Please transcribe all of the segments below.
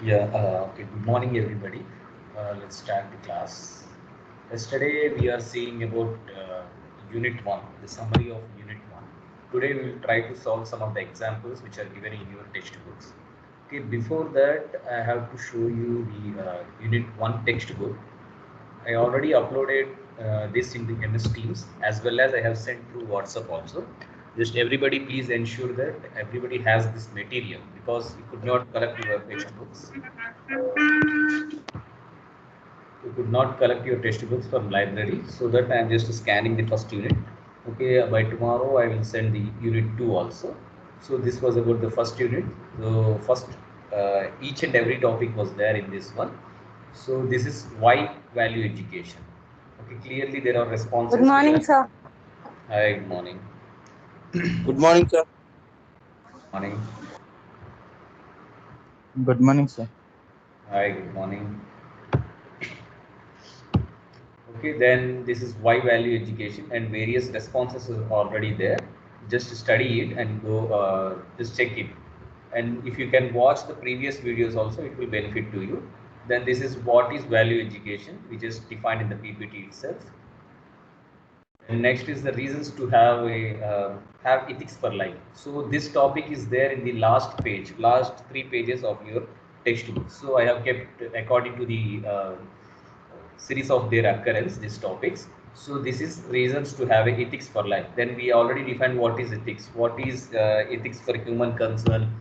Okay. Good morning, everybody. Let's start the class. Yesterday, we are seeing about Unit 1, the summary of Unit 1. Today, we will try to solve some of the examples which are given in your textbooks. Okay, before that, I have to show you the Unit 1 textbook. I already uploaded this in the MS Teams as well as I have sent through WhatsApp also. Just everybody please ensure that everybody has this material because you could not collect your textbooks. You could not collect your textbooks from library, so that I am just scanning the first unit. Okay, by tomorrow I will send the unit 2 also. So this was about the first unit. So first each and every topic was there in this one. So this is why value education. Okay, clearly there are Good responses which morning, are. sir. Hi, good morning. Good morning, sir. Morning. Good morning, sir. Hi, good morning. Okay, then this is why value education and various responses are already there. Just study it and go, just check it. And if you can watch the previous videos also, it will benefit to you. Then this is what is value education, which is defined in the PPT itself. And next is the reasons to have ethics for life. So this topic is there in the last page, last 3 pages of your textbook. So I have kept according to the series of their occurrence these topics. So this is reasons to have a ethics for life. Then we already defined what is ethics, what is ethics for human concern,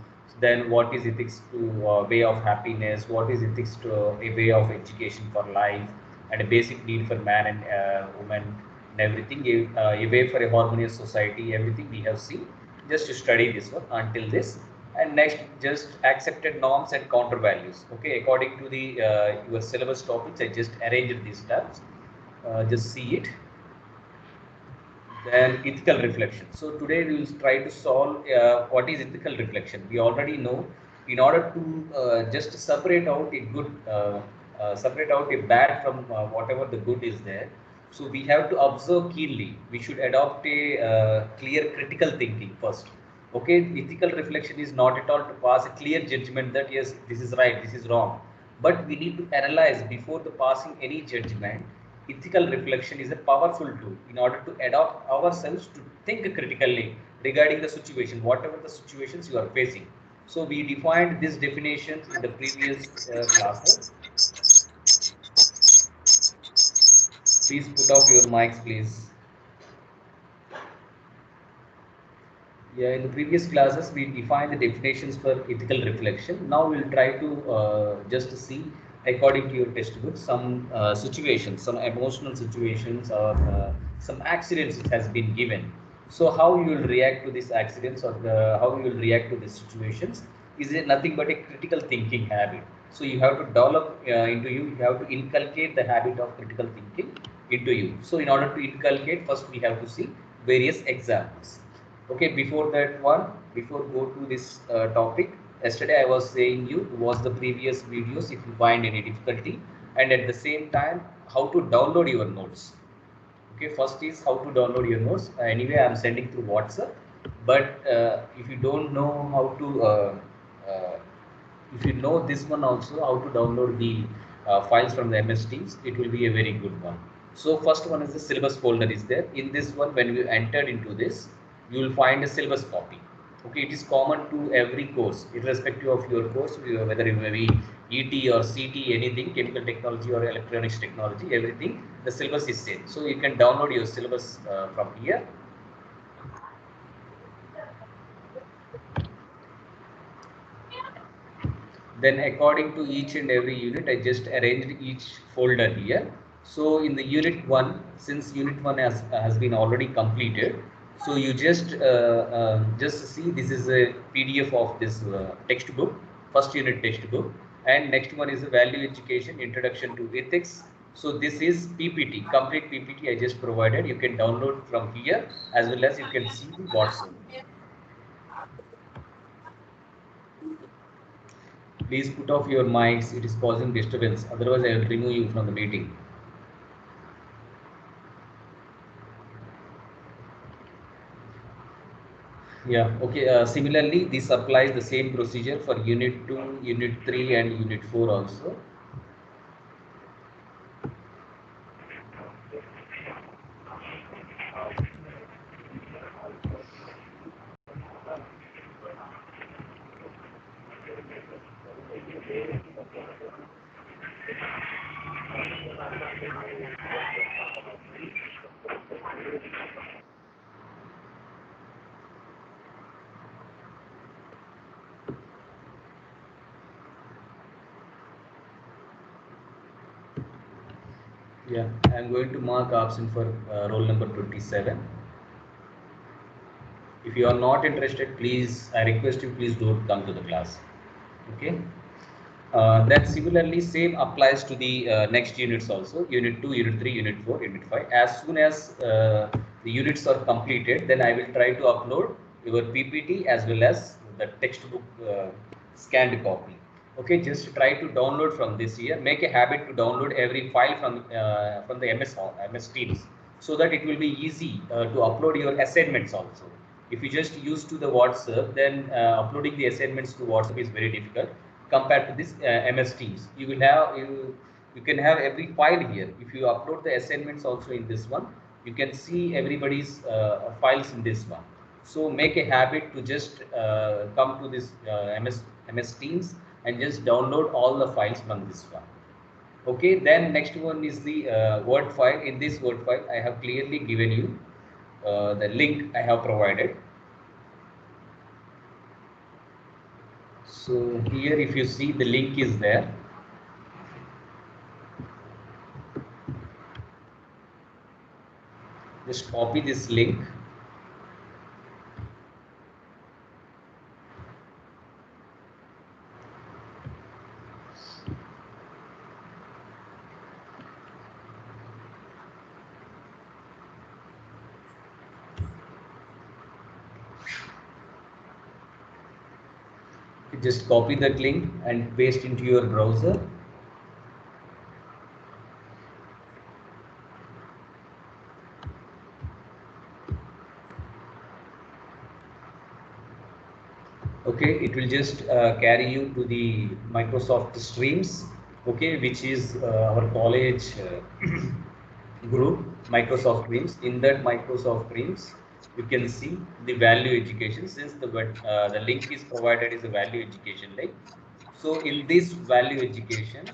then what is ethics to way of happiness, what is ethics to a way of education for life and a basic need for man and woman and everything, a way for a harmonious society, everything we have seen. Just to study this one until this. And next, just accepted norms and counter values. Okay, according to the your syllabus topics, I just arranged these tabs. Just see it. Then ethical reflection. So today we will try to solve what is ethical reflection. We already know in order to just separate out a good, separate out a bad from whatever the good is there. So we have to observe keenly. We should adopt a clear critical thinking first. Okay, ethical reflection is not at all to pass a clear judgment that yes, this is right, this is wrong. But we need to analyze before the passing any judgment. Ethical reflection is a powerful tool in order to adopt ourselves to think critically regarding the situation, whatever the situations you are facing. So we defined these definitions in the previous classes. Please put off your mics, please. Yeah, in the previous classes, we defined the definitions for ethical reflection. Now we'll try to just see, according to your textbook, some situations, some emotional situations, or some accidents it has been given. So how you will react to these accidents, or how you will react to these situations, is it nothing but a critical thinking habit. So you have to develop into you, you have to inculcate the habit of critical thinking into you. So in order to inculcate, first we have to see various examples. Okay, before that one, before go to this topic, yesterday I was saying you was the previous videos if you find any difficulty, and at the same time how to download your notes. Okay, first is how to download your notes. Anyway, I'm sending through WhatsApp, but if you don't know how to uh, if you know this one also, how to download the files from the MS Teams, it will be a very good one. So first one is the syllabus folder is there. In this one, when we entered into this, you will find a syllabus copy. Okay, it is common to every course, irrespective of your course, whether it may be ET or CT, anything, chemical technology or electronics technology, everything, the syllabus is same. So you can download your syllabus from here. Then according to each and every unit, I just arranged each folder here. So in the unit 1, since unit 1 has been already completed, so you just see this is a PDF of this textbook, first unit textbook, and next one is the value education introduction to ethics. So this is PPT, complete PPT I just provided. You can download from here as well as you can see the WhatsApp. Please put off your mics, it is causing disturbance. Otherwise, I will remove you from the meeting. Yeah, okay. Similarly, this applies the same procedure for Unit 2, Unit 3 and Unit 4 also. Yeah, I'm going to mark absent for roll number 27. If you are not interested, please, I request you, please don't come to the class. Okay. Then similarly, same applies to the next units also, Unit 2, Unit 3, Unit 4, Unit 5. As soon as the units are completed, then I will try to upload your PPT as well as the textbook scanned copy. Okay, just try to download from this here. Make a habit to download every file from the MS Teams, so that it will be easy to upload your assignments also. If you just use to the WhatsApp, then uploading the assignments to WhatsApp is very difficult compared to this MS Teams. You can have every file here. If you upload the assignments also in this one, you can see everybody's files in this one. So make a habit to just come to this MS Teams and just download all the files from this one. Okay, then next one is the Word file. In this Word file, I have clearly given you the link I have provided. So here, if you see, the link is there. Just copy this link. Just copy that link and paste into your browser. Okay, it will just carry you to the Microsoft Streams, okay, which is our college group, Microsoft Streams. In that Microsoft Streams, you can see the value education, since the link is provided is a value education link. So in this value education,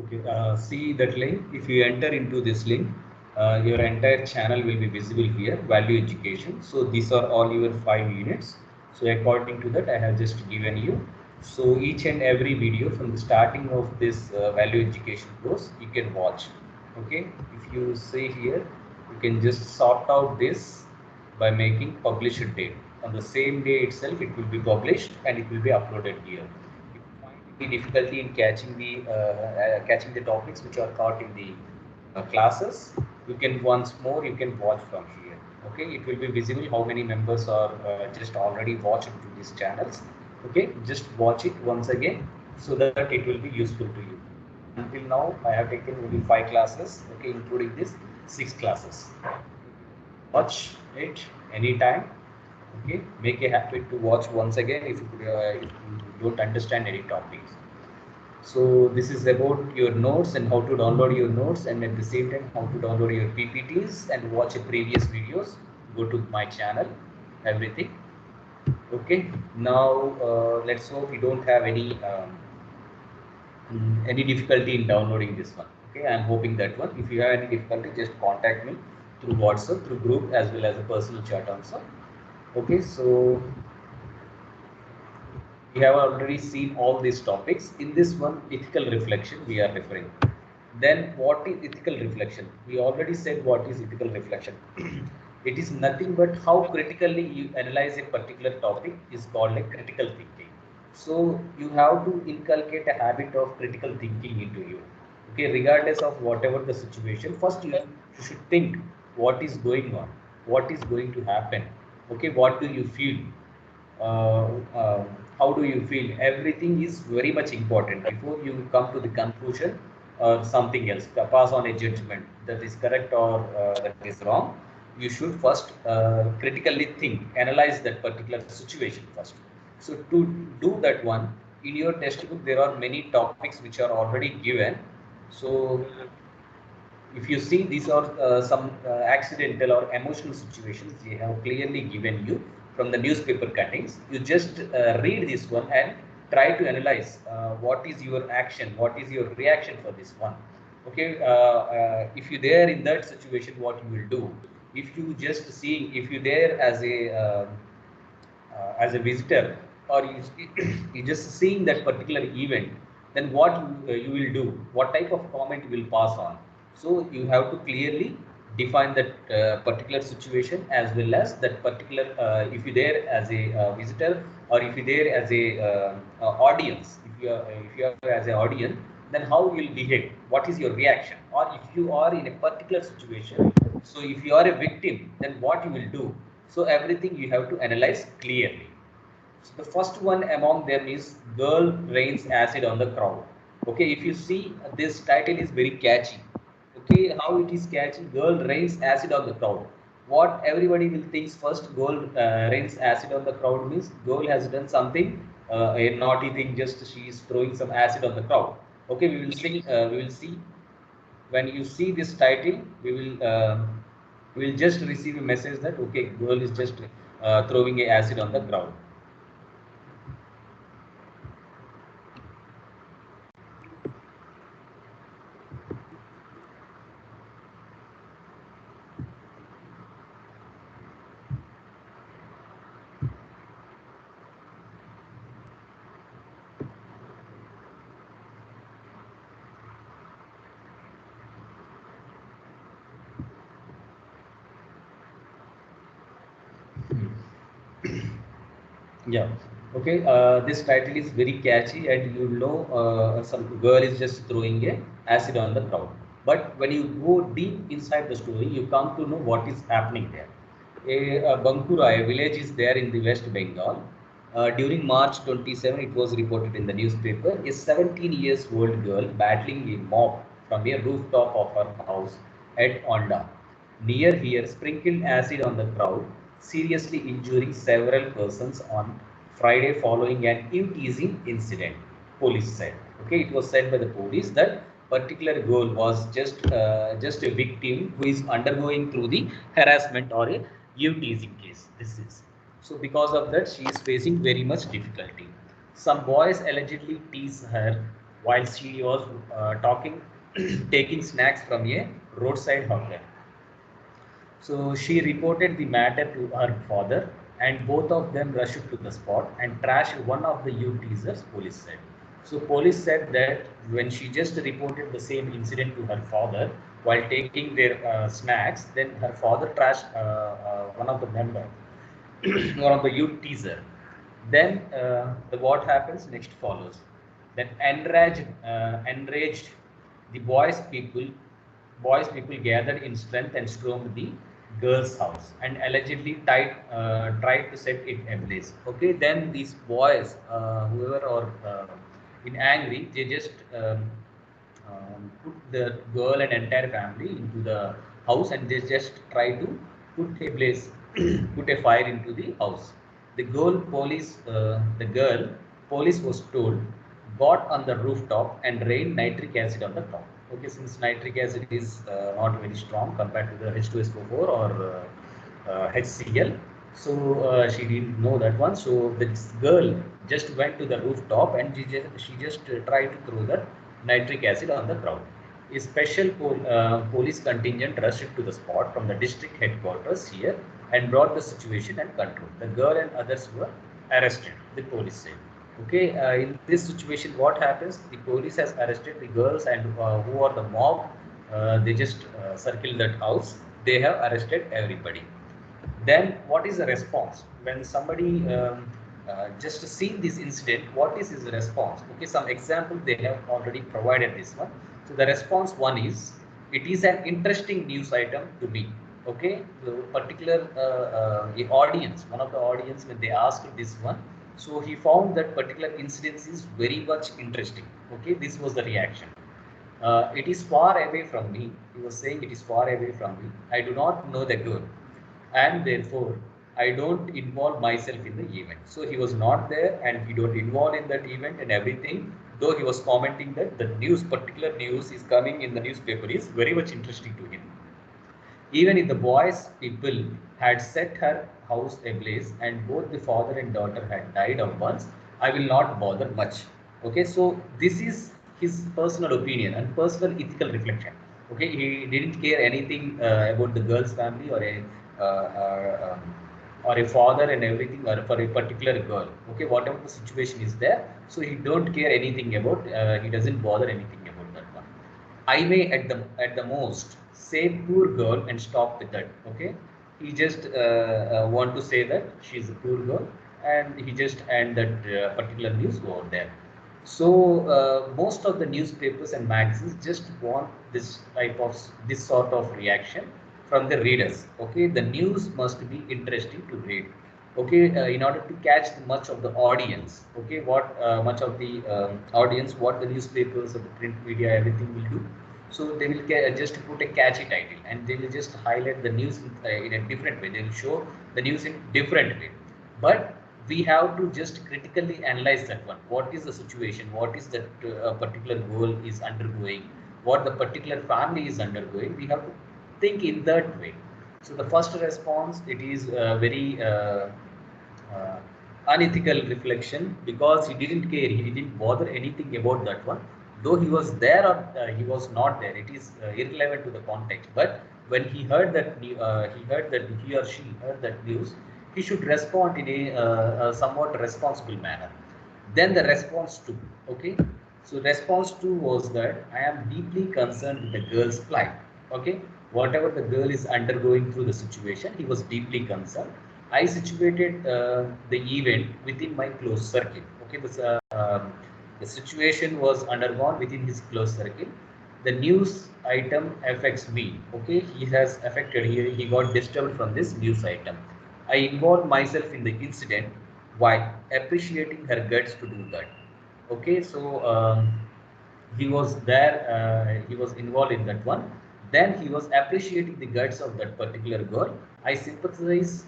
okay, see that link. If you enter into this link, your entire channel will be visible here, value education. So these are all your 5 units. So according to that, I have just given you. So each and every video from the starting of this value education course, you can watch. Okay, if you see here, you can just sort out this by making publish date. On the same day itself, it will be published and it will be uploaded here. If you find any difficulty in catching the topics which are taught in the classes, you can once more you can watch from here. Okay, it will be visible how many members are just already watched to these channels. Okay, just watch it once again so that it will be useful to you. Until now, I have taken only 5 classes. Okay, including this 6 classes. Watch it anytime. Okay, make a habit to watch once again if you don't understand any topics. So this is about your notes and how to download your notes, and at the same time how to download your PPTs and watch a previous videos. Go to my channel, everything. Okay, now let's hope you don't have any difficulty in downloading this one. Okay, I'm hoping that one. If you have any difficulty, just contact me through WhatsApp, through group, as well as a personal chat also. Okay, so we have already seen all these topics. In this one, ethical reflection we are referring. Then what is ethical reflection? We already said what is ethical reflection. It is nothing but how critically you analyze a particular topic is called a critical thinking. So you have to inculcate a habit of critical thinking into you. Okay, regardless of whatever the situation, first you should think what is going on, what is going to happen. Okay, what do you feel? uh, uh, how do you feel? Everything is very much important before you come to the conclusion or something else. Pass on a judgment that is correct or that is wrong. You should first critically think, analyze that particular situation first. So to do that one, in your textbook there are many topics which are already given. So if you see, these are some accidental or emotional situations they have clearly given you from the newspaper cuttings. You just read this one and try to analyze what is your action, what is your reaction for this one. Okay, if you there in that situation, what you will do? If you just seeing, if you there as a visitor, or you just seeing that particular event, then what you will do, what type of comment you will pass on. So you have to clearly define that particular situation, as well as that particular if you there as a visitor, or if you there as a audience, if you are as an audience, then how you will behave, what is your reaction. Or if you are in a particular situation, so if you are a victim, then what you will do. So everything you have to analyze clearly. So the first one among them is Girl Rains Acid on the Crowd. Okay, if you see, this title is very catchy. Okay, how it is catchy? Girl rains acid on the crowd. What everybody will think first, girl rains acid on the crowd means girl has done something, a naughty thing, just she is throwing some acid on the crowd. Okay, we will see when you see this title, we will just receive a message that okay, girl is just throwing a acid on the crowd. Yeah. Okay. This title is very catchy, and you know, some girl is just throwing a acid on the crowd. But when you go deep inside the story, you come to know what is happening there. A Bankura, a village, is there in the West Bengal. During March 27, it was reported in the newspaper. A 17 years old girl battling a mob from a rooftop of her house at Onda, near here, sprinkled acid on the crowd, seriously injuring several persons on Friday following an eveteasing incident, police said. Okay, it was said by the police that particular girl was just a victim who is undergoing through the harassment or a eveteasing case. This is so because of that she is facing very much difficulty. Some boys allegedly tease her while she was talking, taking snacks from a roadside hawker. So she reported the matter to her father, and both of them rushed to the spot and trashed one of the youth teasers, police said. So police said that when she just reported the same incident to her father while taking their snacks, then her father trashed one of the member, one of the youth teaser. Then what happens next follows. Then enraged, the boys people gathered in strength and stormed the girl's house and allegedly tried to set it ablaze. Okay, then these boys, whoever or in angry, they just put the girl and entire family into the house, and they just try to put a blaze, put a fire into the house. The girl, police was told, got on the rooftop and rained nitric acid on the top. Okay, since nitric acid is not very strong compared to the H2SO4 or HCl, so she didn't know that one. So this girl just went to the rooftop and she just tried to throw the nitric acid on the crowd. A special police contingent rushed to the spot from the district headquarters here and brought the situation and control. The girl and others were arrested, the police said. Okay, in this situation, what happens? The police has arrested the girls and who are the mob. They just circle that house. They have arrested everybody. Then what is the response when somebody just seen this incident? What is his response? Okay, some example they have already provided this one. So the response one is, it is an interesting news item to me. Okay, the particular the audience, one of the audience, when they asked this one, so he found that particular incident is very much interesting. Okay, this was the reaction. It is far away from me. He was saying it is far away from me. I do not know the girl, and therefore I don't involve myself in the event. So he was not there, and he don't involve in that event and everything. Though he was commenting that the news, particular news, is coming in the newspaper is very much interesting to him. Even if the boy's people had set her house ablaze and both the father and daughter had died at once, I will not bother much. Okay, so this is his personal opinion and personal ethical reflection. Okay, he didn't care anything about the girl's family or a father and everything, or for a particular girl. Okay, whatever the situation is there, so he don't care anything about. He doesn't bother anything about that one. I may at the most say poor girl and stop with that. Okay, he just want to say that she is a poor girl, and he just end that particular news over there. So most of the newspapers and magazines just want this sort of reaction from the readers. Okay, the news must be interesting to read. Okay, in order to catch much of the audience. Okay, what much of the audience, what the newspapers or the print media, everything will do. So they will just put a catchy title, and they will just highlight the news in a different way. They will show the news in different way. But we have to just critically analyze that one. What is the situation? What is that particular goal is undergoing? What the particular family is undergoing? We have to think in that way. So the first response, it is very uh, unethical reflection, because he didn't care, he didn't bother anything about that one. Though he was there or he was not there, it is irrelevant to the context. But when he heard that he or she heard that news, he should respond in a somewhat responsible manner. Then the response two. Okay, so response two was that I am deeply concerned with the girl's plight. Okay, whatever the girl is undergoing through the situation, he was deeply concerned. I situated the event within my close circle. Okay, the situation was undergone within his close circle. The news item affects me. Okay, he has affected here. He got disturbed from this news item. I involved myself in the incident while appreciating her guts to do that. Okay, so he was there, he was involved in that one. Then he was appreciating the guts of that particular girl. I sympathize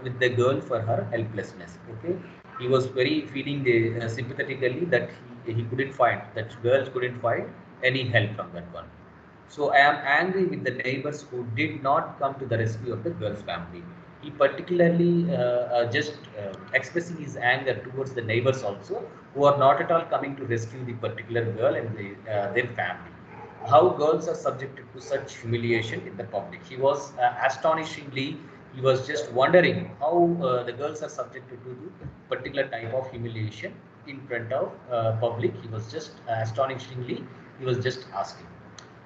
with the girl for her helplessness. Okay, he was very feeling the sympathetically that he couldn't find, that girl couldn't find any help from that one. So I am angry with the neighbors who did not come to the rescue of the girl's family. He particularly just expressing his anger towards the neighbors also, who are not at all coming to rescue the particular girl and their family. How girls are subjected to such humiliation in the public. He was astonishingly, he was just wondering how the girls are subjected to the particular type of humiliation in front of public. He was just astonishingly, he was just asking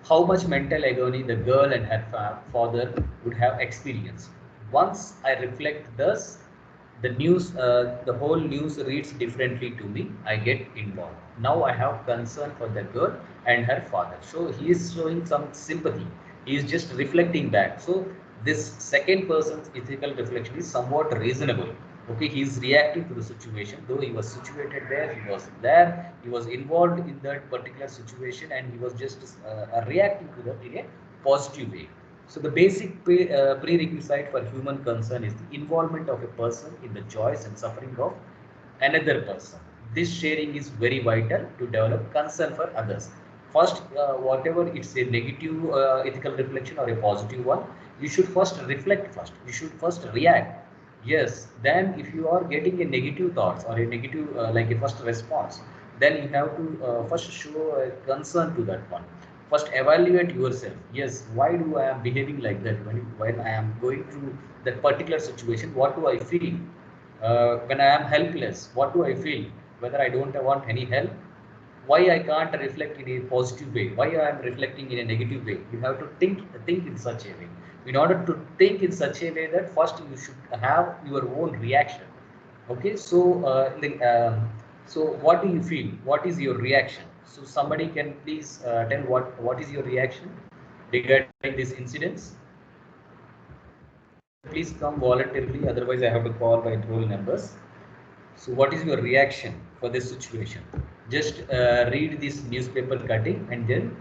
how much mental agony the girl and her father would have experienced. Once I reflect thus, the whole news reads differently to me. I get involved. Now I have concern for the girl and her father. So he is showing some sympathy. He is just reflecting back. So this second person's ethical reflection is somewhat reasonable. Okay, he is reacting to the situation. Though he was situated there, he was involved in that particular situation, and he was just reacting to that in a positive way. So the basic prerequisite for human concern is the involvement of a person in the joys and suffering of another person. This sharing is very vital to develop concern for others. First, whatever it's a negative ethical reflection or a positive one, you should first reflect first. You should first react. Yes, then if you are getting a negative thoughts or a negative like a first response, then you have to first show a concern to that one. First evaluate yourself. Yes, why do I am behaving like that when I am going through that particular situation? What do I feel? When I am helpless, what do I feel? Whether I don't want any help, why I can't reflect in a positive way, why I am reflecting in a negative way. You have to think in such a way. In order to think in such a way that first you should have your own reaction. Okay, so so what do you feel? What is your reaction? So somebody can please tell what is your reaction regarding these incidents? Please come voluntarily, otherwise I have to call by roll numbers. So what is your reaction for this situation? Just read this newspaper cutting and then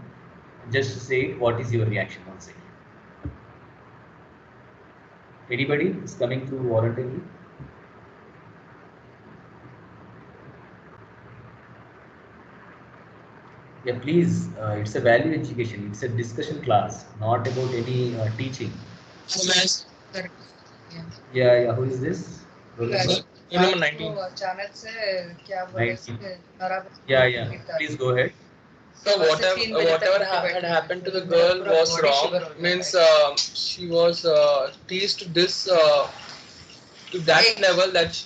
just say what is your reaction once again. Anybody is coming through voluntarily? Yeah, please. It's a value education. It's a discussion class, not about any teaching. Yes. Yeah, yeah. Who is this? Roll number? Roll number 19. Yeah, yeah. Please go ahead. So whatever had happened to the girl was wrong. Means she was teased this to that level that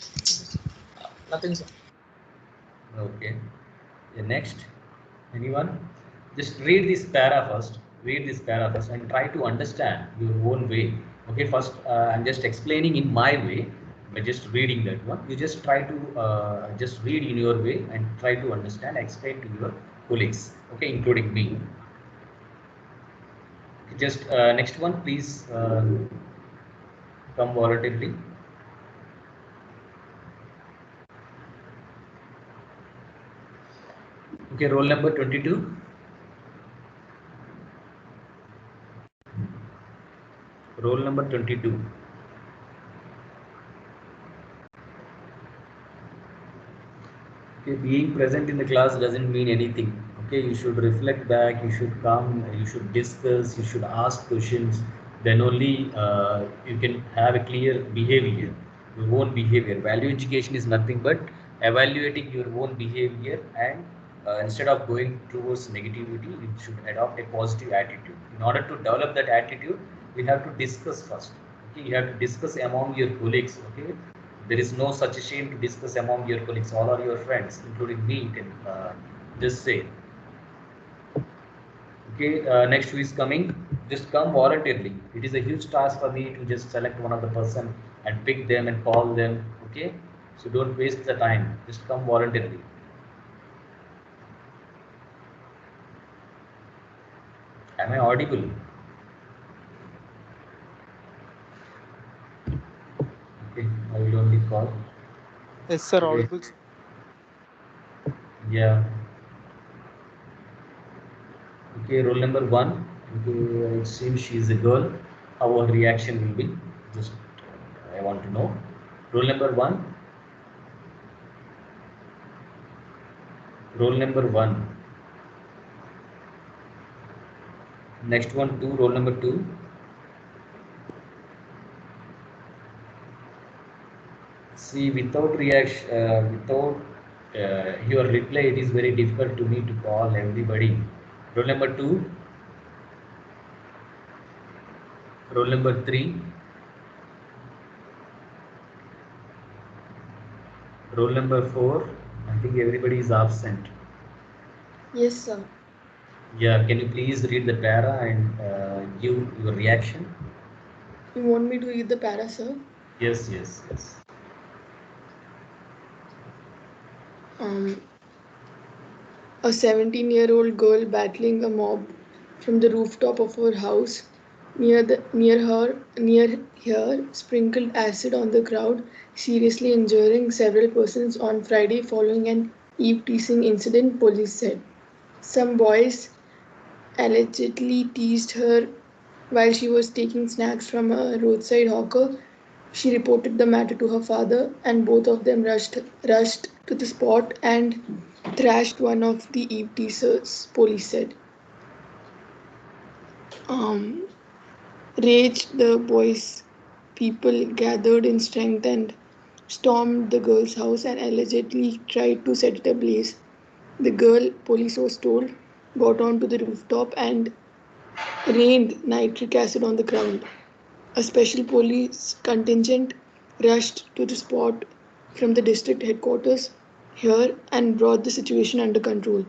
nothing. Okay. Yeah, next. Anyone? Just read this para first. Read this para first and try to understand your own way. Okay, first I'm just explaining in my way by just reading that one. You just try to just read in your way and try to understand, explain to your colleagues. Okay, including me. Just next one, please come voluntarily. Okay, roll number 22. Roll number 22. Okay, being present in the class doesn't mean anything. Okay, you should reflect back, you should come, you should discuss, you should ask questions. Then only you can have a clear behavior, your own behavior. Value education is nothing but evaluating your own behavior, and instead of going towards negativity, you should adopt a positive attitude. In order to develop that attitude, you have to discuss first. Okay, you have to discuss among your colleagues. Okay, there is no such a shame to discuss among your colleagues. All are your friends, including me. You can just say. Okay, next who is coming? Just come voluntarily. It is a huge task for me to just select one of the person and pick them and call them. Okay, so don't waste the time. Just come voluntarily. Am I audible? Okay, I will only call. Yes, sir. Okay. Audible. Yeah. Okay, roll number 1. Okay, it seems she is a girl. How her reaction will be? Just I want to know. Roll number 1. Roll number 1. Next one, 2. Roll number 2. See, without reaction, without your reply, it is very difficult to me to call everybody. Roll number 2. Roll number 3. Roll number 4. I think everybody is absent. Yes, sir. Yeah, can you please read the para and give your reaction? You want me to read the para, sir? Yes, yes, yes. A 17-year-old girl battling a mob from the rooftop of her house near here sprinkled acid on the crowd, seriously injuring several persons on Friday following an eve-teasing incident, police said. Some boys allegedly teased her while she was taking snacks from a roadside hawker. She reported the matter to her father, and both of them rushed to the spot and thrashed one of the eve teasers, police said. Raged the boys, people gathered in strength and stormed the girl's house and allegedly tried to set it ablaze. The girl, police was told, got onto the rooftop and rained nitric acid on the crowd. A special police contingent rushed to the spot from the district headquarters here and brought the situation under control.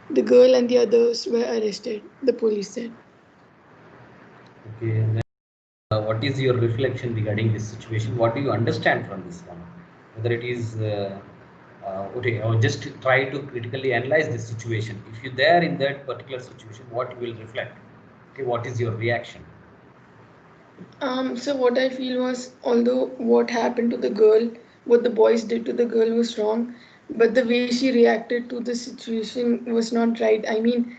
The girl and the others were arrested, the police said. Okay. what is your reflection regarding this situation? What do you understand from this one? Whether it is okay, or just try to critically analyze this situation. If you're there in that particular situation, what you will reflect? Okay, what is your reaction? So what I feel was, although what happened to the girl, what the boys did to the girl was wrong, but the way she reacted to the situation was not right. I mean,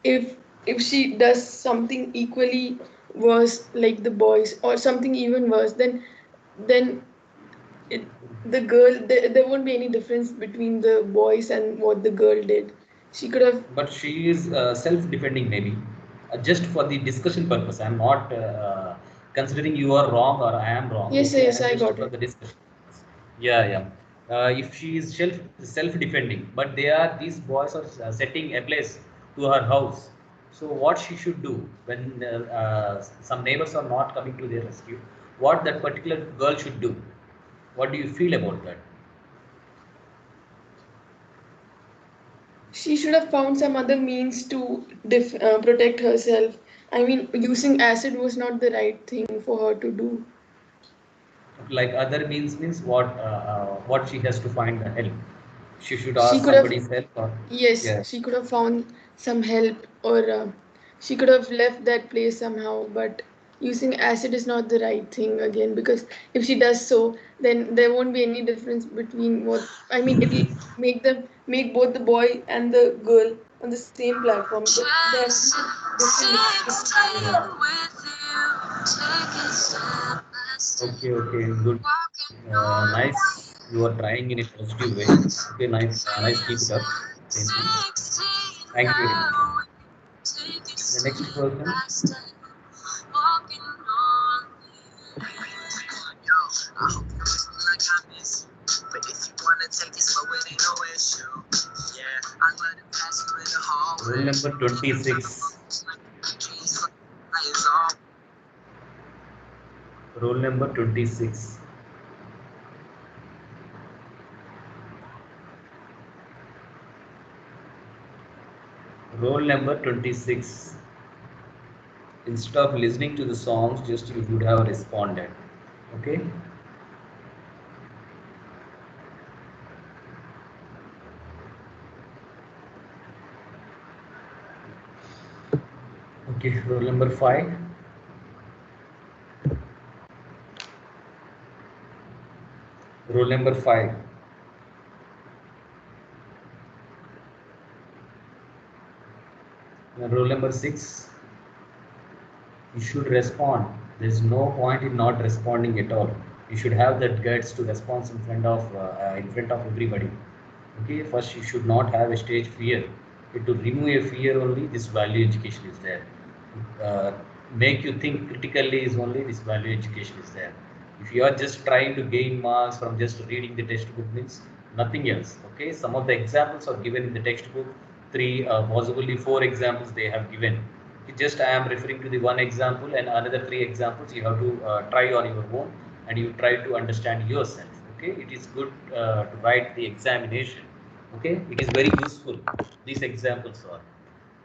if she does something equally worse like the boys, or something even worse, then it, the girl, there won't be any difference between the boys and what the girl did. She could have. But she is self-defending, maybe just for the discussion purpose. I'm not considering you are wrong or I am wrong. Yes, Okay, yes, I'm I just got for it. the discussion. Yeah, yeah. If she is self-defending, but these boys are setting a place to her house. So what she should do when some neighbors are not coming to their rescue? What that particular girl should do? What do you feel about that? She should have found some other means to protect herself. I mean, using acid was not the right thing for her to do. Like other means what she has to find the help. She should She ask could have, somebody's help or yes, yeah. she could have found some help, or she could have left that place somehow. But using acid is not the right thing again, because if she does so, then there won't be any difference between what, I mean, it'll make both the boy and the girl on the same platform. There's different. Okay, good. Nice. You are trying in a positive way. Okay, nice. Keep it up. Same thing. Thank you very much. The next person. Roll number 26. Roll number 26. Roll number 26. Instead of listening to the songs, just you would have responded. Okay. Okay, roll number 5. Roll number 5. And roll number 6. You should respond. There's no point in not responding at all. You should have that guts to respond in front of everybody. Okay, first you should not have a stage fear. To remove a fear only, this value education is there. Uh, Make you think critically is only this value education is there. If you are just trying to gain marks from just reading the textbook, means nothing else. Okay, some of the examples are given in the textbook. Three, possibly four examples they have given. Just I am referring to the one example, and another three examples you have to try on your own, and you try to understand yourself. Okay, it is good to write the examination. Okay, it is very useful. These examples are.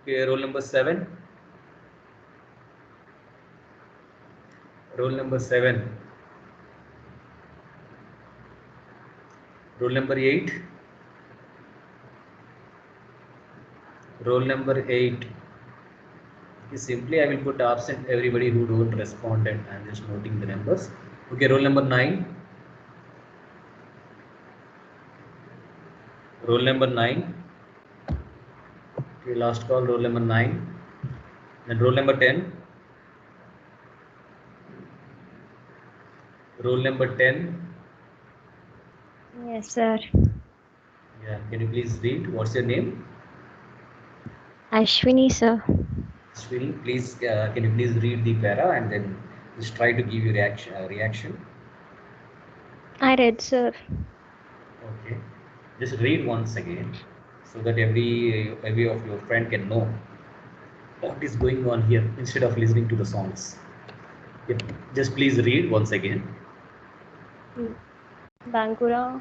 Okay, roll number 7. Roll number 7. Roll number 8. Roll number 8. Simply I will put absent everybody who don't respond, and I'm just noting the numbers. Okay, roll number 9. Roll number 9. Okay, last call, roll number 9. Then roll number 10. Roll number 10. Yes, sir. Yeah, can you please read? What's your name? Ashwini, sir. Ashwini, please, can you please read the para and then just try to give your reaction? I read, sir. Okay, just read once again so that every of your friend can know what is going on here instead of listening to the songs. Yep. Just please read once again. Bankura,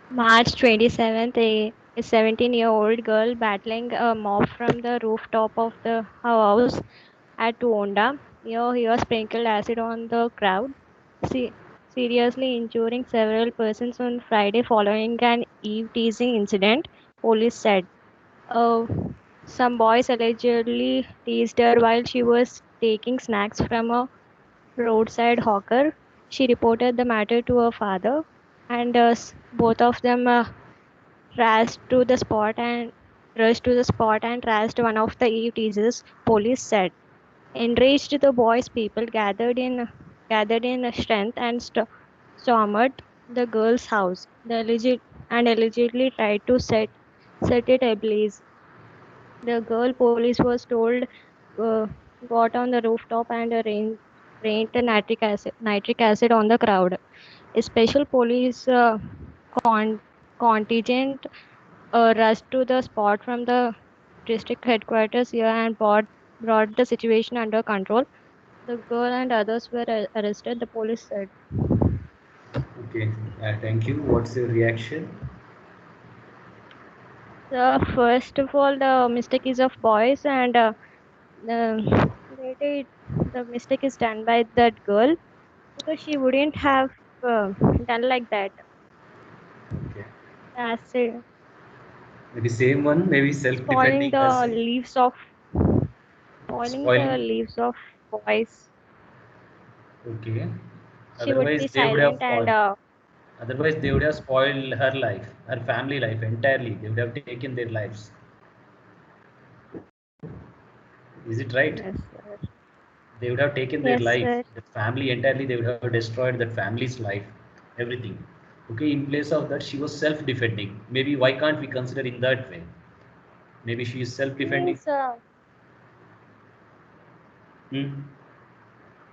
March 27th, a 17-year-old girl battling a mob from the rooftop of the house at Tuonda. Here he was sprinkled acid on the crowd, se- seriously injuring several persons on Friday following an Eve teasing incident, police said. Uh, some boys allegedly teased her while she was taking snacks from a roadside hawker. She reported the matter to her father, and both of them rushed to the spot and trashed one of the Eve teasers, police said. Enraged, the boys' people gathered in strength and stormed the girl's house. Allegedly tried to set it ablaze. The girl, police was told, uh, got on the rooftop and rained the nitric acid on the crowd. A special police con- contingent rushed to the spot from the district headquarters here and brought the situation under control. The girl and others were arrested, the police said. Okay, thank you. What's your reaction? First of all, the mistake is of boys, and later the mistake is done by that girl because she wouldn't have done like that. Okay, Acid, maybe same one, maybe spoiling self-defending the acid, leaves of spoiling the spoiling. leaves of boys. Okay, She would otherwise be they would have silent and otherwise they would have spoiled her life, her family life entirely. They would have taken their lives. Is it right? yes, sir. They would have taken their Yes, life, sir. the family entirely. They would have destroyed that family's life, everything. Okay, in place of that, she was self-defending. Maybe why can't we consider in that way? Maybe she is self-defending. Means Hmm.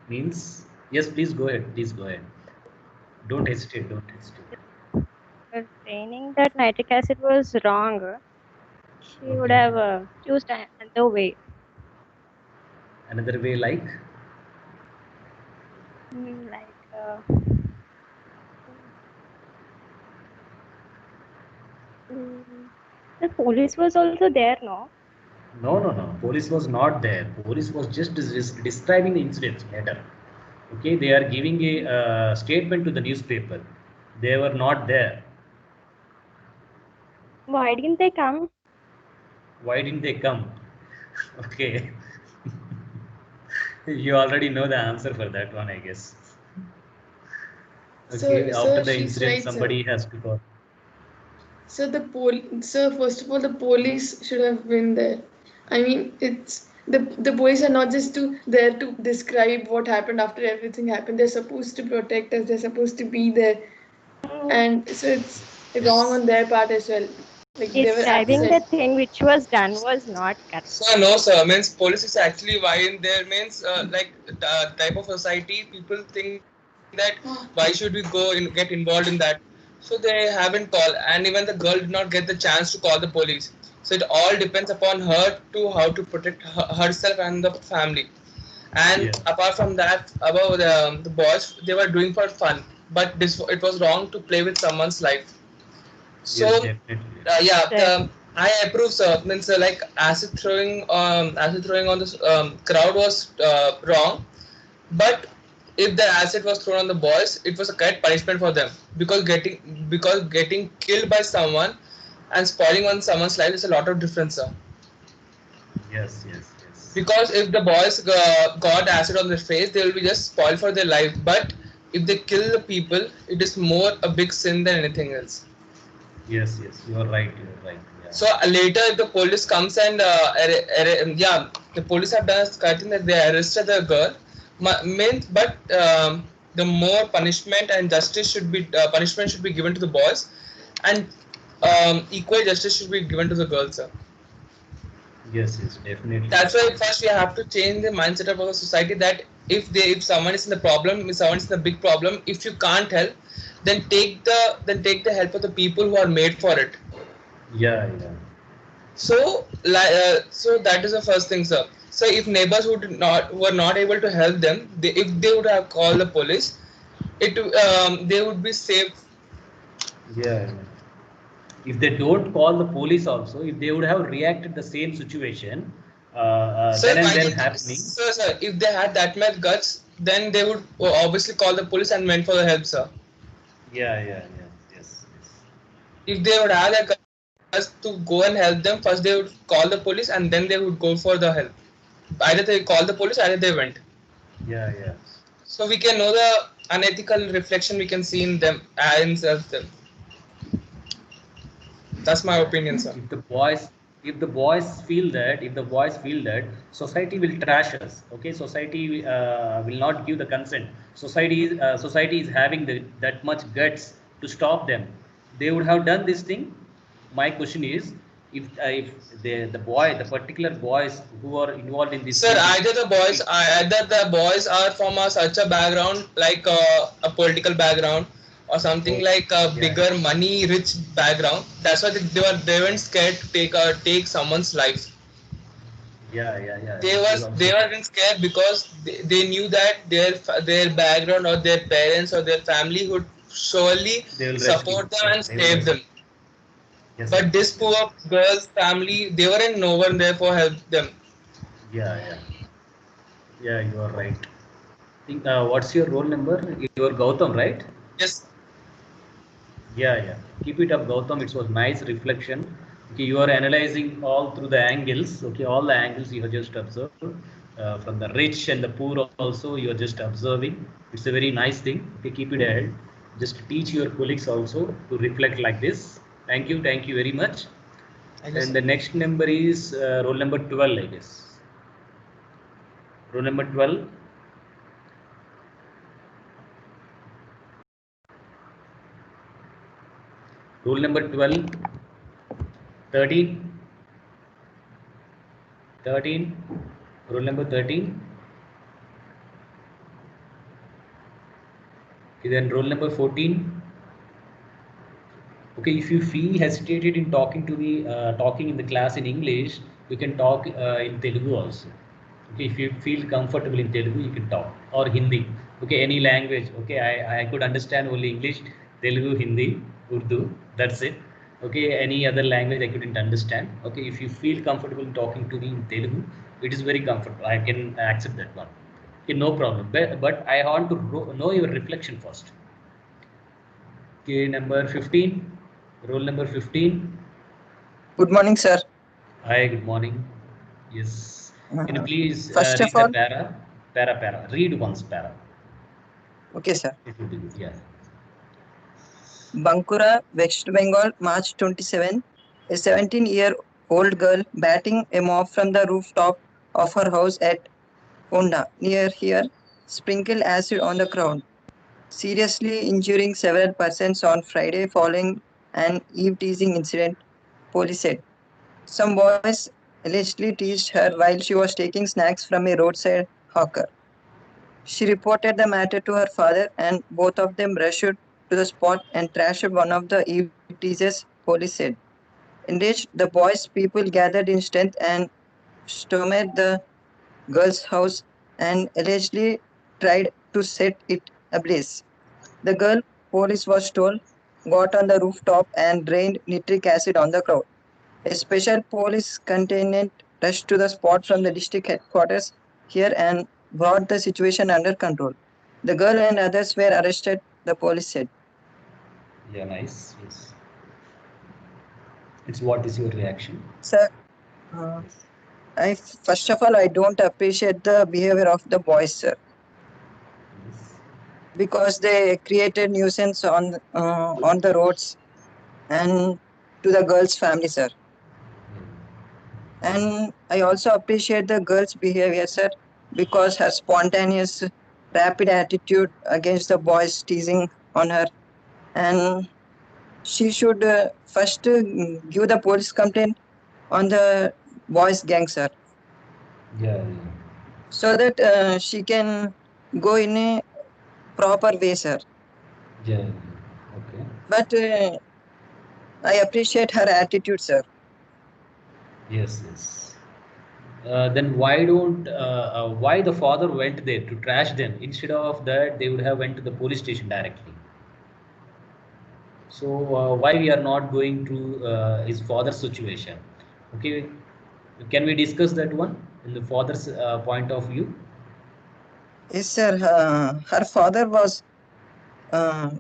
Means yes. Please go ahead. Please go ahead. Don't hesitate. Don't hesitate. training that nitric acid was wrong. She would Okay. have used another way. Another way, like Like mm, the police was also there, no? no, no, no. Police was not there. Police was just describing the incidents later. Okay, they are giving a statement to the newspaper. They were not there. Why didn't they come? Why didn't they come? Okay, you already know the answer for that one, I guess. So, Okay, after sir, the she's incident, right, sir. somebody has to call. Sir, first of all, the police should have been there. I mean, it's the police are not just to there to describe what happened after everything happened. They're supposed to protect us. They're supposed to be there, Mm, and so it's wrong Yes, on their part as well. Like they were Describing yes, the absent. thing which was done was not correct. So no, sir. Means police is actually why in there means like the type of society people think that why should we go and get involved in that? So they haven't called, and even the girl did not get the chance to call the police. So it all depends upon her to how to protect herself and the family. And yes, apart from that, about the boys, they were doing for fun, but this it was wrong to play with someone's life. So yes, definitely. yeah, Correct. I approve, sir. Means like acid throwing on this crowd was wrong. But if the acid was thrown on the boys, it was a correct punishment for them because getting killed by someone and spoiling on someone's life is a lot of difference, sir. Yes, yes, yes, Because if the boys got acid on their face, they will be just spoiled for their life. But if they kill the people, it is more a big sin than anything else. yes, yes. You are right. You are right. Yeah. So later, the police comes and yeah, the police have done a thing that they arrested the girl. Means, but the more punishment and justice should be punishment should be given to the boys, and equal justice should be given to the girls. Sir. Yes, yes, definitely, That's why definitely. first we have to change the mindset of our society that if someone is in the problem, if someone is in the big problem, if you can't help, then take the help of the people who are made for it. Yeah, yeah. So that is the first thing, sir. So if neighbors were not able to help them, if they would have called the police, they would be safe. Yeah, yeah. If they don't call the police also, if they would have reacted the same situation, Sir, then and why then did happening. sir, if they had that much guts, then they would obviously call the police and went for the help, sir. Yes, yes. If they would have the guts to go and help them, first they would call the police and then they would go for the help. Either they called the police, either they went. Yeah. So we can know the unethical reflection we can see in them, in self them. That's my opinion, sir. If the boys feel that society will trash us, okay, society will not give the consent. Society is having that much guts to stop them. They would have done this thing. My question is, if the particular boys who are involved in this Sir, thing, either the boys are from such a background like a political background or something like a bigger money rich background. That's why they weren't scared to take someone's life. yeah. They weren't scared because they knew that their background or their parents or their family would surely They will rescue. support them Yeah, and they will save rescue. them. Yes, But this yes. poor girl's family, they weren't no one there for help them. Yeah. Yeah, you are right. Think, what's your roll number? You are Gautam, right? Yes. Yeah. Keep it up, Gautam. It was nice reflection. Okay, you are analyzing all through the angles. Okay, all the angles you have just observed. From the rich and the poor also, you are just observing. It's a very nice thing. Okay, keep it ahead. Just teach your colleagues also to reflect like this. Thank you very much. And the next number is roll number 12, I guess. Roll number 12. Rule number 12, 13, 13, rule number 13. Okay, then rule number 14. Okay, if you feel hesitated in talking in the class in English, you can talk in Telugu also. Okay, if you feel comfortable in Telugu, you can talk, or Hindi. Okay, any language. Okay, I could understand only English, Telugu, Hindi, Urdu. That's it. Okay, any other language I couldn't understand. Okay, if you feel comfortable in talking to me in Telugu, it is very comfortable. I can accept that one. Okay, no problem. But I want to know your reflection first. Okay, number 15. Roll number 15. Good morning, sir. Hi, good morning. Yes. Can you please First of read the all, para? Read once para. okay, sir. It will be good. Yeah. Bankura, West Bengal, March 27. A 17-year-old girl batting a mop from the rooftop of her house at Honda near here sprinkled acid on the crowd, seriously injuring several persons on Friday following an eve-teasing incident, police said. Some boys allegedly teased her while she was taking snacks from a roadside hawker. She reported the matter to her father, and both of them rushed to the spot and trashed one of the eve teasers, police said. Enraged, the boys' people gathered in strength and stormed the girl's house and allegedly tried to set it ablaze. The girl, police was told, got on the rooftop and drained nitric acid on the crowd. A special police contingent rushed to the spot from the district headquarters here and brought the situation under control. The girl and others were arrested, the police said. Yeah, nice. Yes. It's what is your reaction? Sir, first of all, I don't appreciate the behavior of the boys, sir, Yes. because they created nuisance on the roads and to the girl's family, sir. And I also appreciate the girl's behavior, sir, because her spontaneous, rapid attitude against the boys teasing on her. And she should first give the police complaint on the boys' gang, sir, Yeah. so that she can go in a proper way, sir. Yeah. Okay. But I appreciate her attitude, sir. Yes. Then why the father went there to trash them? Instead of that, they would have went to the police station directly. So why we are not going to his father's situation? Okay, Can we discuss that one in the father's point of view? Yes, sir. Her father was uh,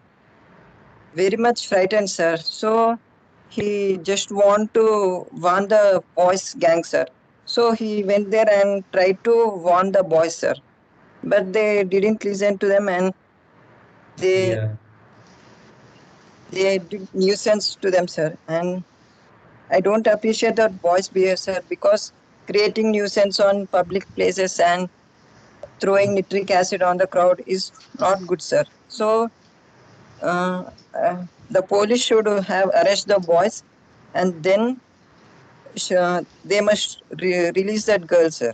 very much frightened, sir. So he just want to warn the boys gang, sir. So he went there and tried to warn the boys, sir. But they didn't listen to them, and they Yeah. they did nuisance to them, sir. And I don't appreciate that boys' behavior, sir, because creating nuisance on public places and throwing nitric acid on the crowd is not good, sir. So uh, the police should have arrest the boys, and then they must release that girl, sir.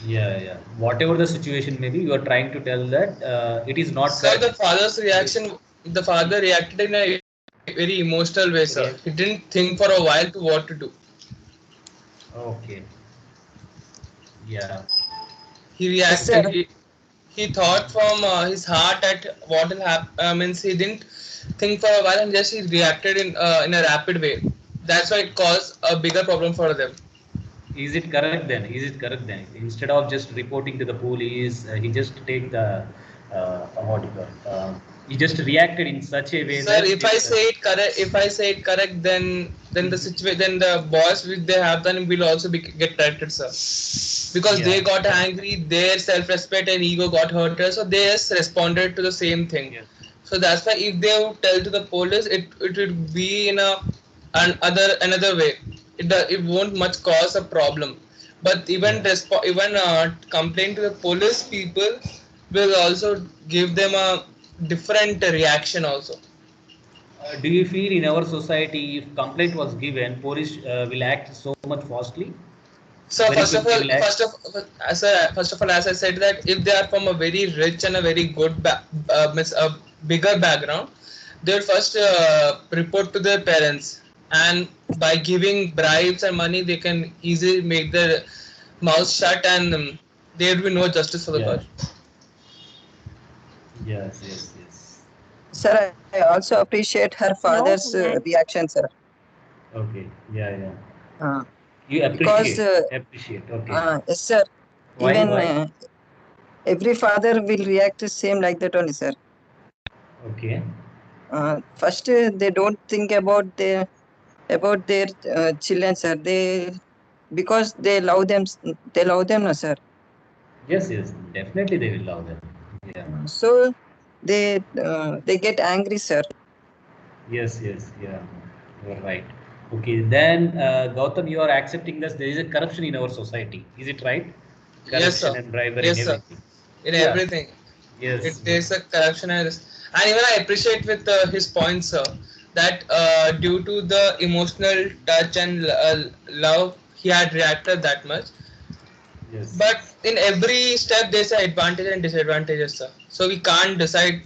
Yeah, yeah. Whatever the situation may be, you are trying to tell that it is not So the correct. father's reaction, the father reacted in a very emotional way, sir. React. He didn't think for a while to what to do. Okay. Yeah. He Yes, sir. reacted. He thought from his heart at what will happen. Means he didn't think for a while and just he reacted in a rapid way. That's why it caused a bigger problem for them. Is it correct then? Is it correct then? Instead of just reporting to the police, he just take the what do you call? He just reacted in such a way Sir, that if I say it correct, then the situation, then the boss which they have done will also get corrected, sir. Because they yeah, got angry, their self-respect and ego got hurt, so they just responded to the same thing. yes, So that's why if they would tell to the police, it would be in another way. It won't much cause a problem. But even yeah. complain to the police people will also give them a different reaction also. Do you feel in our society, if complaint was given, police will act so much fastly? So Very quick, they will act. first of all, as I said that if they are from a very rich and a very good means a bigger background, they will first report to their parents, and by giving bribes and money, they can easily make their mouth shut, and there will be no justice for the girl. Yeah. Yes, yes, yes. Sir, I also appreciate her No, father's reaction, sir. Okay. Yeah, yeah. Uh, You because, appreciate. Okay. yes, sir, Why? even Why? every father will react the same like that only, sir. Okay. First, they don't think about their children, sir. Because they love them, no, sir. Yes, yes. Definitely, they will love them. Yeah. So they get angry, sir. Yes, yes. Yeah. You're right. Okay. Then, Gautam, you are accepting that there is a corruption in our society. Is it right? Yes, sir. Corruption and bribery and Yes, sir. everything. In Yeah. everything. Yes. It is a corruption and even I appreciate with his points, sir, that due to the emotional touch and love, he had reacted that much. Yes. But in every step, there's an advantage and disadvantages, sir. So we can't decide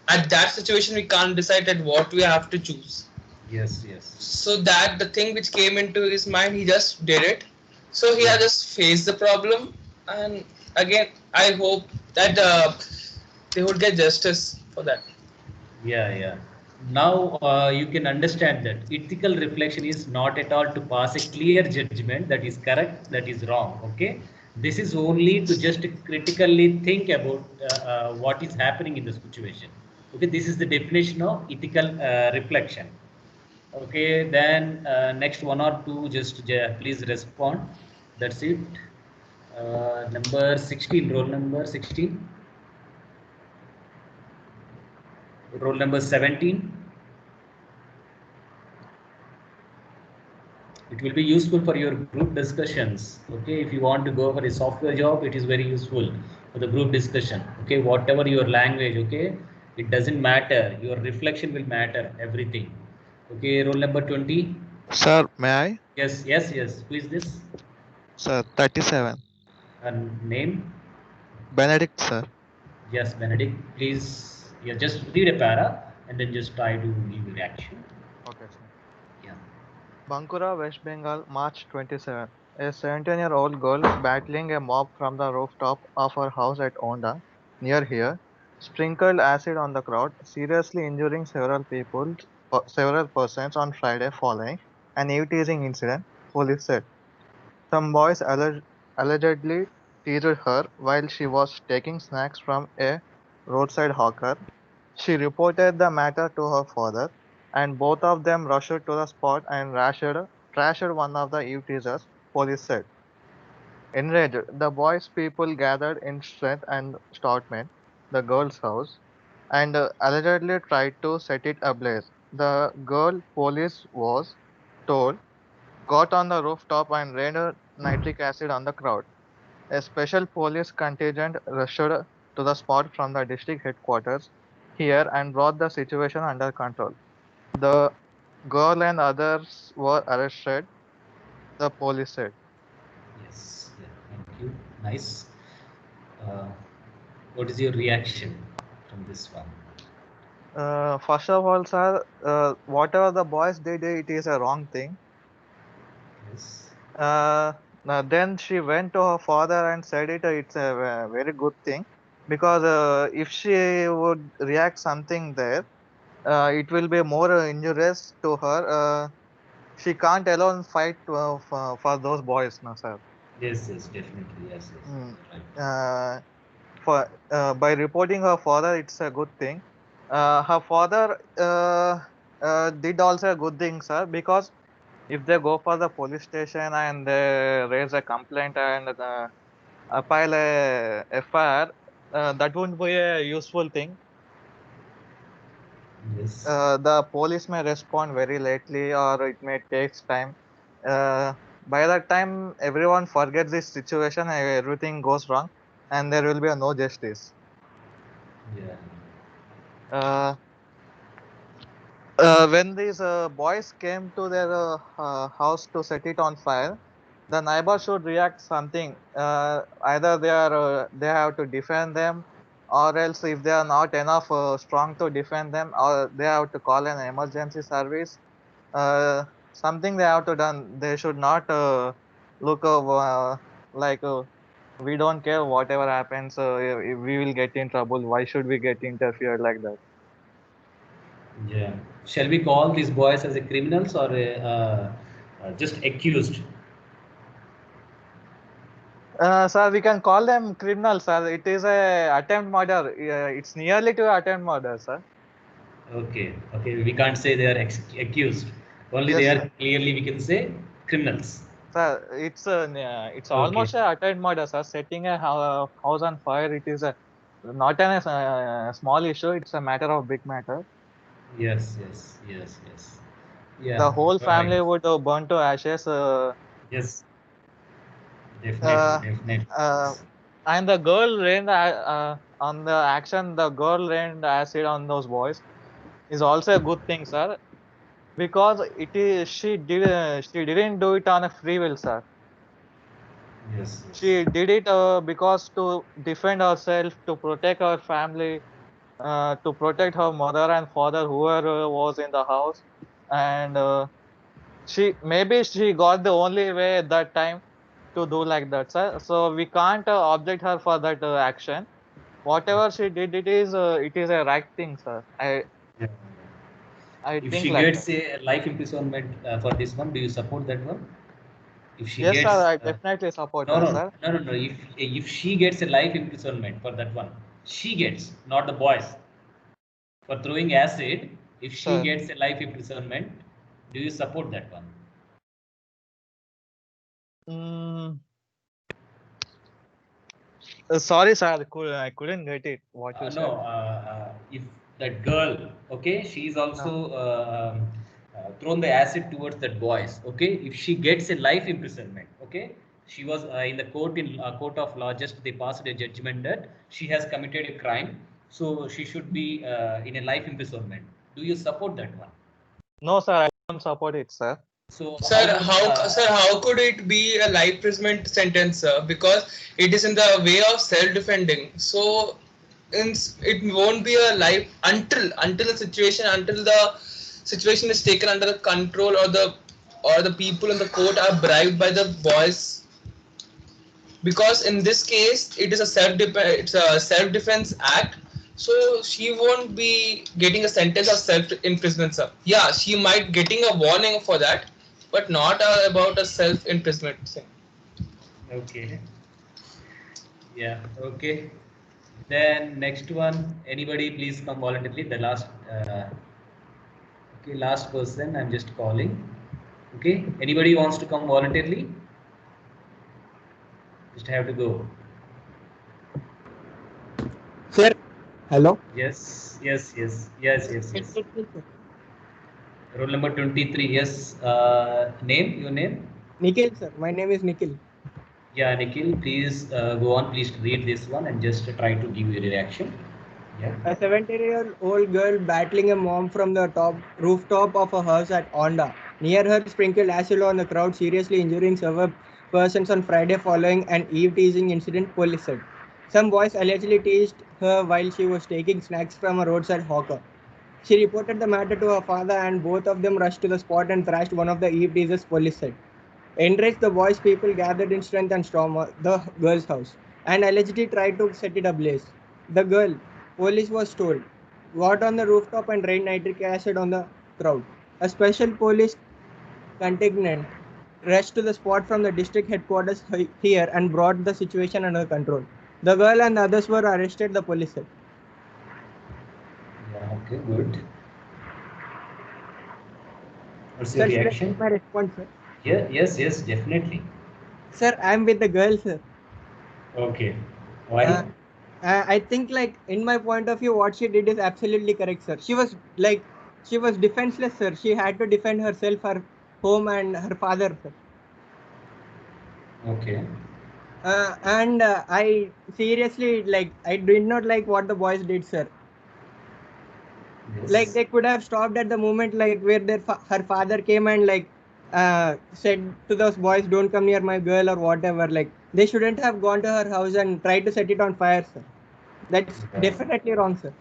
at that situation. We can't decide at what we have to choose. Yes. Yes. So that the thing which came into his mind, he just did it. So he Yeah. had just faced the problem, and again, I hope that they would get justice for that. Yeah, yeah. Now you can understand that ethical reflection is not at all to pass a clear judgment that is correct, that is wrong. Okay, this is only to just critically think about what is happening in the situation. Okay, this is the definition of ethical reflection. Okay, then next one or two, just please respond. That's it. Number 16, roll number 16, roll number 17. It will be useful for your group discussions. Okay, if you want to go for a software job, it is very useful for the group discussion. Okay, whatever your language, okay, it doesn't matter. Your reflection will matter, everything. Okay, roll number 20. Sir, may I? Yes, yes, yes. Who is this? Sir, 37. And name? Benedict, sir. Yes, Benedict. Please, yeah, just read a para and then just try to give reaction. Okay, sir. Yeah. Bankura, West Bengal, March 27. A 17-year-old girl battling a mob from the rooftop of her house at Onda, near here, sprinkled acid on the crowd, seriously injuring several persons on Friday following an eve-teasing incident, police said. Some boys allegedly teased her while she was taking snacks from a roadside hawker. She reported the matter to her father, and both of them rushed to the spot and trashed one of the eve teasers, police said. Enraged, the boys' people gathered in strength and stormed the girl's house and allegedly tried to set it ablaze. The girl, police was told, got on the rooftop and rained nitric acid on the crowd. A special police contingent rushed to the spot from the district headquarters here and brought the situation under control. The girl and others were arrested, the police said. Yes. Yeah. Thank you. Nice. Uh, what is your reaction from this one? First of all, sir, whatever the boys did, it is a wrong thing. Yes. Then she went to her father and said it's a very good thing because if she would react something there, it will be more injurious to her. She can't alone fight for those boys, no, sir. Yes. Yes. Definitely. Yes. Yes. Mm. Right. By reporting her father, it's a good thing. Her father did also a good thing, sir, because if they go for the police station and they raise a complaint and file a FIR, that won't be a useful thing. Yes. The police may respond very lately or it may take time. By that time, everyone forgets this situation, everything goes wrong, and there will be no justice. Yeah. Uh, when these boys came to their house to set it on fire, the neighbor should react something. Either they have to defend them, or else if they are not enough strong to defend them, or they have to call an emergency service. Something they have to done. They should not look like we don't care whatever happens. If we will get in trouble. Why should we get interfered like that? Yeah. Shall we call these boys as a criminals or just accused? Sir, we can call them criminals, sir. It is a attempt murder. It's nearly to attempt murder, sir. Okay. Okay. We can't say they are accused. Only Yes, they sir. are clearly we can say criminals. Sir, it's Okay. almost a attempt murder, sir. Setting a house on fire. It is a not an small issue. It's a matter of big matter. Yes. Yes. Yes. Yes. The Yeah. whole Right. family would burn to ashes. Yes. Definitely. Uh, Definitely. uh, and the girl rained on the action. The girl rained acid on those boys is also a good thing, sir. Because it is she didn't do it on a free will, sir. Yes. Yes. She did it because to defend herself, to protect her family, to protect her mother and father, whoever was in the house, and she got the only way at that time to do like that, sir. So we can't object her for that action. Whatever she did, it is a right thing, sir. Yeah. I If think she like that. gets a life imprisonment for this one, do you support that one? If she Yes, sir. gets I definitely support no, her, no, sir. no, no, no. If she gets a life imprisonment for that one, she gets, not the boys, for throwing acid. If she Sir. gets a life imprisonment, do you support that one? Mm, sorry, sir. I couldn't get it. What you No, said. if that girl, okay, she's Uh, also thrown the acid towards that boys, okay. If she gets a life imprisonment, okay, she was in the court of law. Just they passed a judgment that she has committed a crime, so she should be in a life imprisonment. Do you support that one? no, sir. I don't support it, sir. So how Sir, would how could it be a life imprisonment sentence, sir? Because it is in the way of self-defending. So, it won't be a life until the situation is taken under the control, or the people in the court are bribed by the boys. Because in this case, it's a self-defense act. So she won't be getting a sentence of self-imprisonment, sir. Yeah, she might getting a warning for that, but not about a self-imprisonment thing. Okay. Yeah. Okay. Then next one. Anybody, please come voluntarily. The last. Okay, last person. I'm just calling. Okay. Anybody wants to come voluntarily? Just have to go. Sir, hello. Yes. Yes. Yes. Yes. Yes. Yes. Roll number 23. Yes. Name. Your name. Nikhil, sir. My name is Nikhil. Yeah, Nikhil, please go on. Please read this one and just try to give your reaction. Yeah. A 17-year-old girl battling a mom from the top rooftop of a house at Onda. Near her, sprinkled acid on the crowd, seriously injuring several persons on Friday following an eve teasing incident, police said. Some boys allegedly teased her while she was taking snacks from a roadside hawker. She reported the matter to her father, and both of them rushed to the spot and thrashed one of the eve teasers, police said. Enraged, the boys' people gathered in strength and stormed the girl's house and allegedly tried to set it ablaze. The girl, police was told, got on the rooftop and rained nitric acid on the crowd. A special police contingent rushed to the spot from the district headquarters here and brought the situation under control. The girl and the others were arrested, the police said. Yeah, okay, good. What's Sir, your should I reaction? give my response, sir? Yeah, yes, definitely. Sir, I'm with the girl, sir. Okay. Why? I think, like, in my point of view, what she did is absolutely correct, sir. She was defenseless, sir. She had to defend herself, her home, and her father, sir. Okay. And I seriously, like, I did not like what the boys did, sir. Yes. Like, they could have stopped at the moment, like, where her father came and, like, said to those boys, don't come near my girl or whatever. Like, they shouldn't have gone to her house and tried to set it on fire, sir. That's definitely wrong, sir.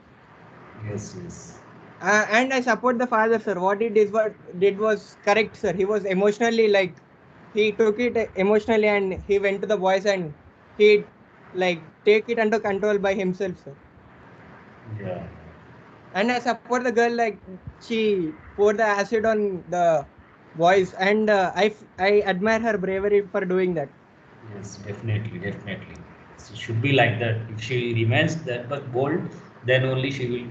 Yes. And I support the father, sir. What he did was correct, sir. He was emotionally, like, he took it emotionally and he went to the boys and he, like, take it under control by himself, sir. Yeah. And I support the girl, like, she poured the acid on the boys, and I admire her bravery for doing that. Yes, definitely. So it should be like that. If she remains that much bold, then only she will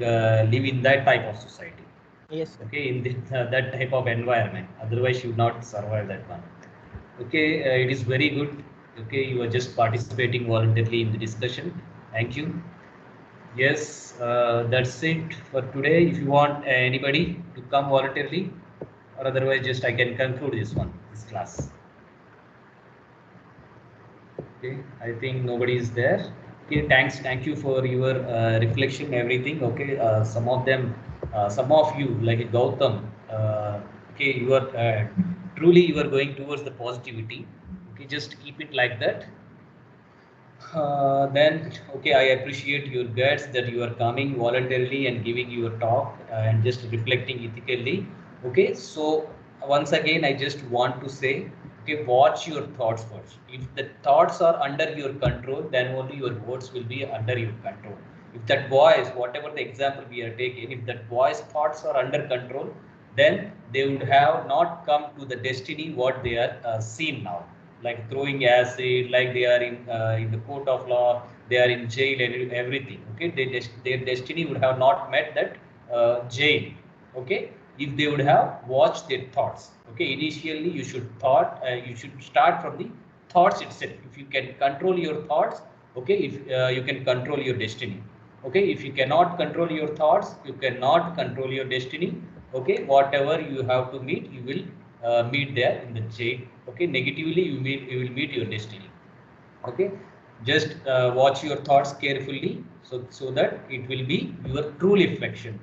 live in that type of society. Yes, sir. Okay, in that type of environment. Otherwise, she would not survive that one. Okay, it is very good. Okay, you are just participating voluntarily in the discussion. Thank you. Yes, that's it for today. If you want anybody to come voluntarily, or otherwise, just I can conclude this class. Okay, I think nobody is there. Okay, thank you for your reflection, everything. Okay, some of you like Gautam. Okay, you are truly you are going towards the positivity. Okay, just keep it like that. Then okay, I appreciate your guts that you are coming voluntarily and giving your talk and just reflecting ethically. Okay, so once again, I just want to say, okay, watch your thoughts first. If the thoughts are under your control, then only your words will be under your control. If that boys, whatever the example we are taking, if that boys' thoughts are under control, then they would have not come to the destiny what they are seen now, like throwing acid, like they are in the court of law, they are in jail and everything. Okay, their destiny would have not met that jail. Okay, if they would have watched their thoughts. Okay, initially you should start from the thoughts itself. If you can control your thoughts, okay, if you can control your destiny. Okay, if you cannot control your thoughts, you cannot control your destiny. Okay, whatever you have to meet, you will meet there in the jail. Okay, negatively you will meet your destiny. Okay, just watch your thoughts carefully, so that it will be your true reflection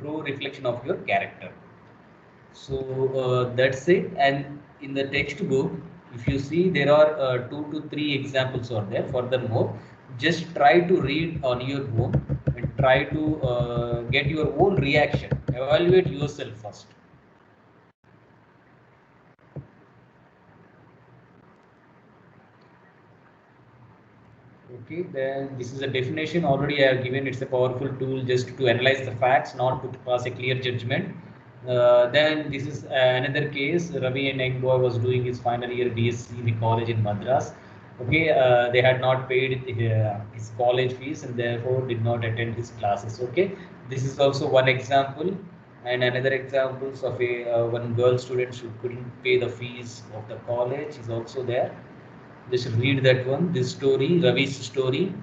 of your character. So that's it. And in the textbook, if you see, there are 2 to 3 examples are there. Furthermore, just try to read on your own and try to get your own reaction. Evaluate yourself first. Okay, then this is a definition already I have given. It's a powerful tool just to analyze the facts, not to pass a clear judgment. Then this is another case. Ravi and Young Boy was doing his final year BSc in the college in Madras. Okay, they had not paid his college fees and therefore did not attend his classes. Okay, this is also one example, and another examples of a one girl student who couldn't pay the fees of the college is also there. Just read that one, this story, Ravi's story,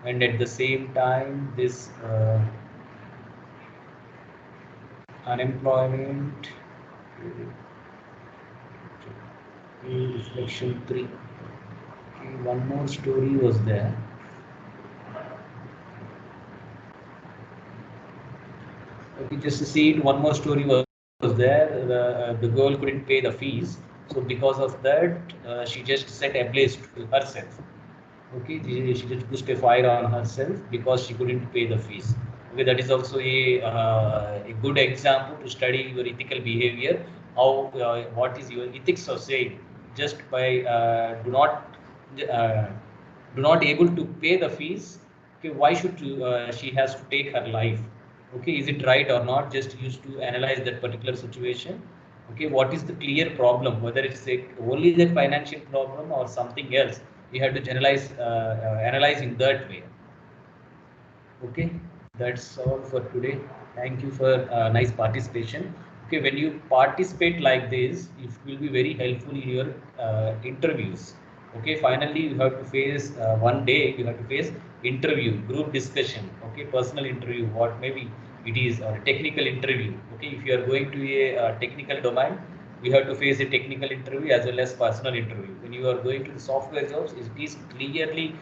and at the same time this unemployment reflection 3. Okay, one more story was there. Okay, just to see it, one more story was there. The girl couldn't pay the fees, so because of that, she just set ablaze to herself. Okay, she just pushed a fire on herself because she couldn't pay the fees. Okay, that is also a good example to study your ethical behavior. How what is your ethics are saying just by uh, do not able to pay the fees. Okay, why should she has to take her life? Okay, is it right or not? Just used to analyze that particular situation. Okay, what is the clear problem, whether it's only the financial problem or something else, we have to generalize analyze in that way. Okay, that's all for today. Thank you for nice participation. Okay, when you participate like this, it will be very helpful in your interviews. Okay, finally you have to face one day you have to face interview, group discussion. Okay, personal interview, what maybe it is, or a technical interview. Okay, if you are going to a technical domain, you have to face a technical interview as well as personal interview. When you are going to the software jobs, it is clearly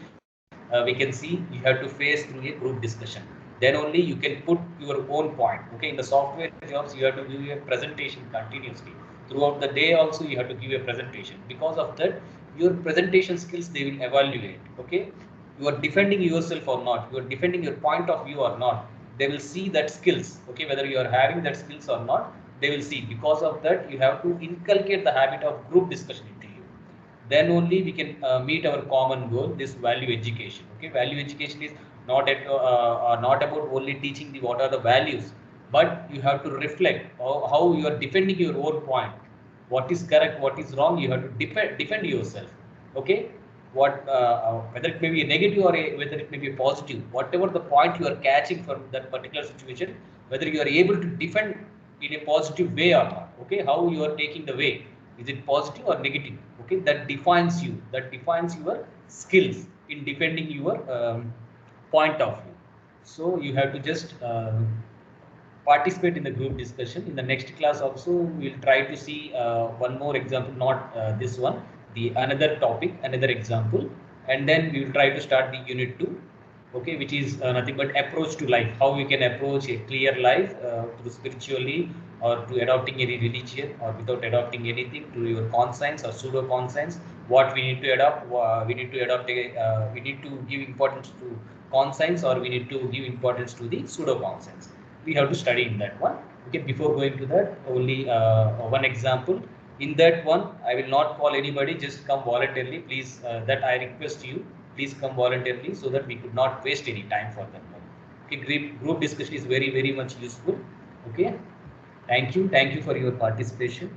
we can see you have to face through a group discussion. Then only you can put your own point. Okay, in the software jobs, you have to give a presentation continuously. Throughout the day also, you have to give a presentation. Because of that, your presentation skills, they will evaluate. Okay, you are defending yourself or not, you are defending your point of view or not. They will see that skills. Okay, whether you are having that skills or not, they will see. Because of that, you have to inculcate the habit of group discussion into you. Then only we can meet our common goal, this value education. Okay, value education is not about only teaching the what are the values, but you have to reflect how you are defending your own point. What is correct, what is wrong, you have to defend yourself. Okay, what whether it may be a negative or whether it may be a positive, whatever the point you are catching from that particular situation, whether you are able to defend in a positive way or not. Okay, how you are taking the way, is it positive or negative? Okay, that defines you, that defines your skills in defending your point of view. So you have to just participate in the group discussion. In the next class also, we'll try to see one more example, not this one, the another topic, another example, and then we will try to start the unit 2. Okay, which is nothing but approach to life, how we can approach a clear life through spiritually, or to adopting any religion, or without adopting anything, to your conscience or pseudo conscience. What we need to adopt, we need to adopt we need to give importance to conscience, or we need to give importance to the pseudo conscience. We have to study in that one. Okay, before going to that, only one example. In that one, I will not call anybody, just come voluntarily, please. That I request you, please come voluntarily, so that we could not waste any time for them. Okay, group discussion is very much useful. Okay, thank you for your participation.